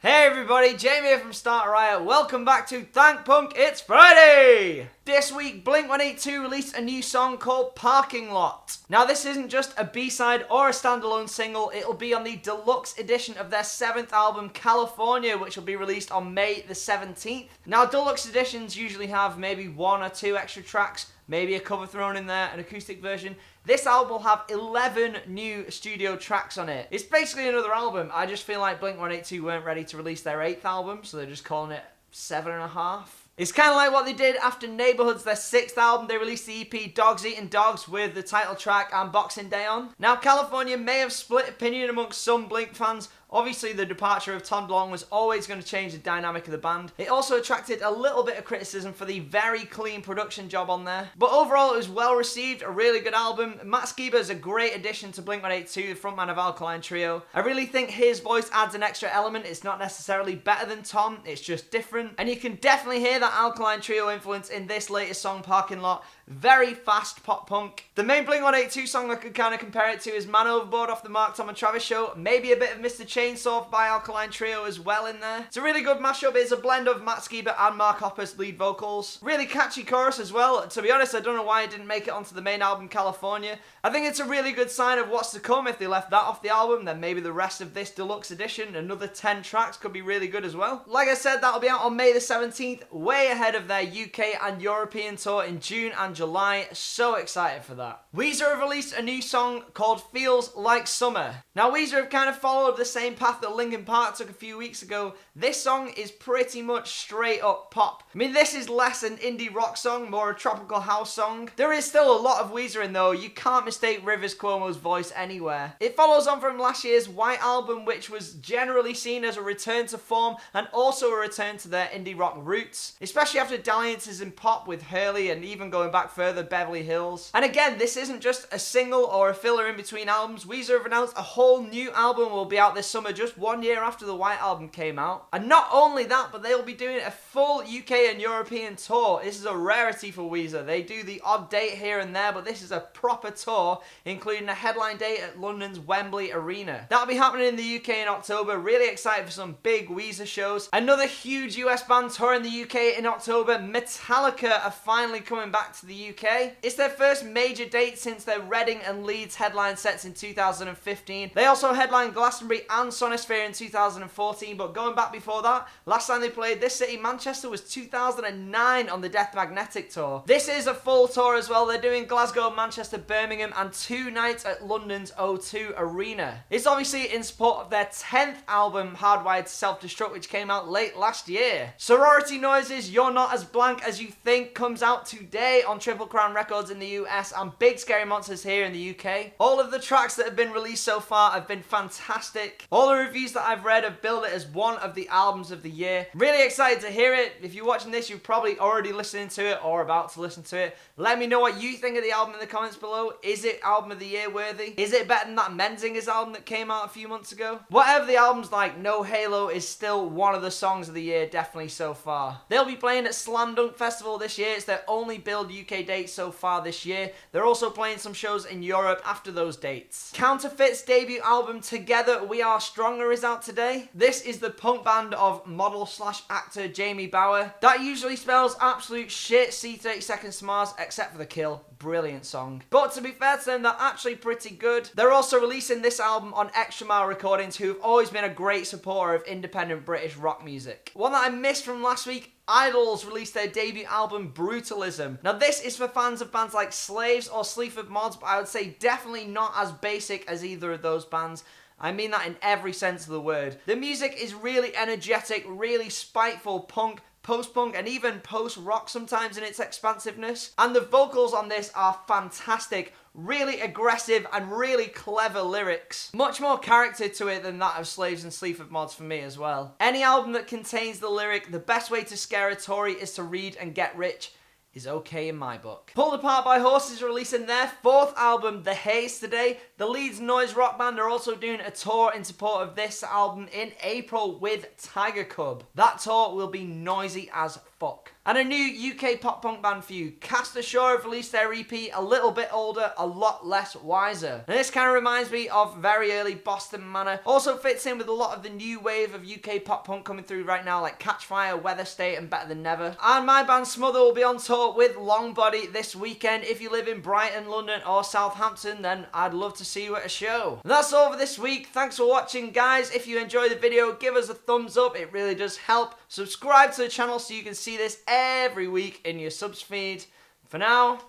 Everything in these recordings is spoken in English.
Hey everybody, Jamie here from Riot. Welcome back to Thank Punk, it's Friday! This week, Blink-182 released a new song called Parking Lot. Now this isn't just a B-side or a standalone single, it'll be on the deluxe edition of their 7th album, California, which will be released on May the 17th. Now deluxe editions usually have maybe 1 or 2 extra tracks, maybe a cover thrown in there, an acoustic version. This album will have 11 new studio tracks on it. It's basically another album. I just feel like Blink-182 weren't ready to release their 8th album, so they're just calling it 7.5. It's kind of like what they did after Neighborhoods, their 6th album. They released the EP Dogs Eating Dogs with the title track and Boxing Day on. Now, California may have split opinion amongst some Blink fans. Obviously, the departure of Tom DeLonge was always going to change the dynamic of the band. It also attracted a little bit of criticism for the very clean production job on there. But overall, it was well received, a really good album. Matt Skiba is a great addition to Blink-182, the frontman of Alkaline Trio. I really think his voice adds an extra element. It's not necessarily better than Tom, it's just different. And you can definitely hear that Alkaline Trio influence in this latest song, Parking Lot. Very fast pop punk. The main Blink-182 song I could kind of compare it to is Man Overboard off the Mark, Tom and Travis show. Maybe a bit of Mr. Chainsaw by Alkaline Trio as well in there. It's a really good mashup. It's a blend of Matt Skiba and Mark Hopper's lead vocals. Really catchy chorus as well. To be honest, I don't know why it didn't make it onto the main album, California. I think it's a really good sign of what's to come. If they left that off the album, then maybe the rest of this deluxe edition, another 10 tracks, could be really good as well. Like I said, that'll be out on May the 17th, way ahead of their UK and European tour in June and July. So excited for that. Weezer have released a new song called Feels Like Summer. Now, Weezer have kind of followed the same path that Linkin Park took a few weeks ago. This song is pretty much straight up pop. I mean, this is less an indie rock song, more a tropical house song. There is still a lot of Weezer in though. You can't mistake Rivers Cuomo's voice anywhere. It follows on from last year's White Album, which was generally seen as a return to form and also a return to their indie rock roots, especially after dalliances in pop with Hurley and even going back further, Beverly Hills. And again, this isn't just a single or a filler in between albums. Weezer have announced a whole new album will be out this summer, just 1 year after the White Album came out. And not only that, but they'll be doing a full UK and European tour. This is a rarity for Weezer. They do the odd date here and there, but this is a proper tour, including a headline date at London's Wembley Arena. That'll be happening in the UK in October. Really excited for some big Weezer shows. Another huge US band tour in the UK in October. Metallica are finally coming back to the UK. It's their first major date since their Reading and Leeds headline sets in 2015. They also headlined Glastonbury and Sonisphere in 2014, but going back before that, last time they played this city, Manchester, was 2009 on the Death Magnetic tour. This is a full tour as well. They're doing Glasgow, Manchester, Birmingham, and 2 nights at London's O2 Arena. It's obviously in support of their 10th album, Hardwired to Self-Destruct, which came out late last year. Sorority Noise's You're Not As Blank As You Think comes out today on Triple Crown Records in the US and Big Scary Monsters here in the UK. All of the tracks that have been released so far have been fantastic. All the reviews that I've read have billed it as one of the albums of the year. Really excited to hear it. If you're watching this, you're probably already listening to it or about to listen to it. Let me know what you think of the album in the comments below. Is it album of the year worthy? Is it better than that Menzingers album that came out a few months ago? Whatever the album's like, No Halo is still one of the songs of the year, definitely so far. They'll be playing at Slam Dunk Festival this year. It's their only billed UK date so far this year. They're also playing some shows in Europe after those dates. Counterfeit's debut album Together We Are Stronger is out today. This is the punk band of model/actor Jamie Bauer. That usually spells absolute shit, see 30 Seconds to Mars, except for the kill. Brilliant song. But to be fair to them, they're actually pretty good. They're also releasing this album on Extra Mile Recordings, who have always been a great supporter of independent British rock music. One that I missed from last week, Idols released their debut album Brutalism. Now this is for fans of bands like Slaves or Sleaford Mods, but I would say definitely not as basic as either of those bands. I mean that in every sense of the word. The music is really energetic, really spiteful punk, post-punk, and even post-rock sometimes in its expansiveness. And the vocals on this are fantastic. Really aggressive and really clever lyrics. Much more character to it than that of Slaves and Sleaford Mods for me as well. Any album that contains the lyric, the best way to scare a Tory is to read and get rich, is okay in my book. Pulled Apart by Horses releasing their 4th album, The Haze, today. The Leeds noise rock band are also doing a tour in support of this album in April with Tiger Cub. That tour will be noisy as fuck. And a new UK pop punk band for you. Ashore have released their EP, a little bit older, a lot less Weezer. And this kind of reminds me of very early Boston Manor. Also fits in with a lot of the new wave of UK pop punk coming through right now, like Catch Fire, Weather State, and Better Than Never. And my band Smother will be on tour with Longbody this weekend. If you live in Brighton, London, or Southampton, then I'd love to see you at a show. And that's all for this week. Thanks for watching, guys. If you enjoyed the video, give us a thumbs up. It really does help. Subscribe to the channel so you can see this every week in your subs feed. For now,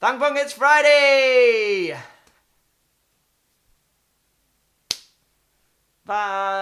Thank Punk, it's Friday! Bye!